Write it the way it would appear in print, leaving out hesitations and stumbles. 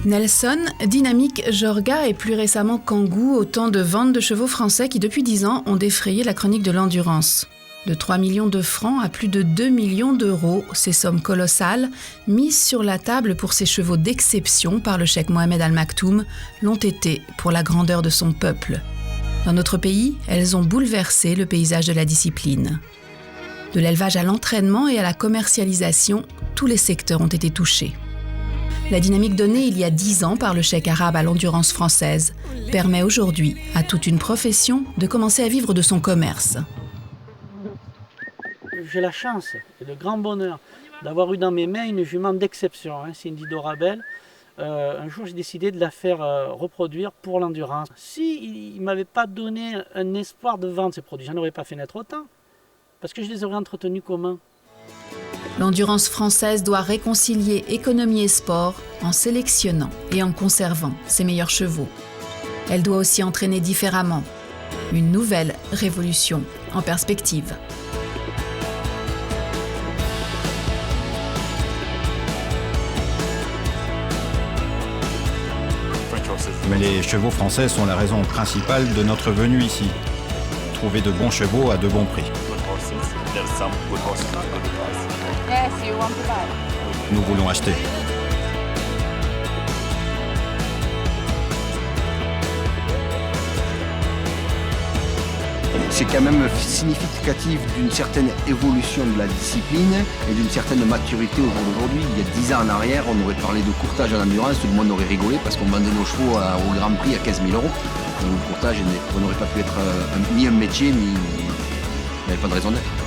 Nelson, Dynamique, Jorga et plus récemment Kangoo, autant de ventes de chevaux français qui depuis 10 ans ont défrayé la chronique de l'endurance. De 3 millions de francs à plus de 2 millions d'euros, ces sommes colossales, mises sur la table pour ces chevaux d'exception par le cheikh Mohamed Al Maktoum, l'ont été pour la grandeur de son peuple. Dans notre pays, elles ont bouleversé le paysage de la discipline. De l'élevage à l'entraînement et à la commercialisation, tous les secteurs ont été touchés. La dynamique donnée il y a 10 ans par le cheikh arabe à l'endurance française permet aujourd'hui à toute une profession de commencer à vivre de son commerce. J'ai la chance et le grand bonheur d'avoir eu dans mes mains une jument d'exception, Cindy Dorabel. Un jour, j'ai décidé de la faire reproduire pour l'endurance. S'il ne m'avait pas donné un espoir de vendre ces produits, j'en aurais pas fait naître autant. Parce que je les aurais entretenus comment ? L'endurance française doit réconcilier économie et sport en sélectionnant et en conservant ses meilleurs chevaux. Elle doit aussi entraîner différemment. Une nouvelle révolution en perspective. Mais les chevaux français sont la raison principale de notre venue ici. Trouver de bons chevaux à de bons prix. Nous voulons acheter. C'est quand même significatif d'une certaine évolution de la discipline et d'une certaine maturité au jour d'aujourd'hui. Il y a 10 ans en arrière, on aurait parlé de courtage en endurance, tout le monde aurait rigolé parce qu'on vendait nos chevaux au Grand Prix à 15 000 €. Le courtage n'aurait pas pu être ni un métier, ni il n'y avait pas de raison d'être.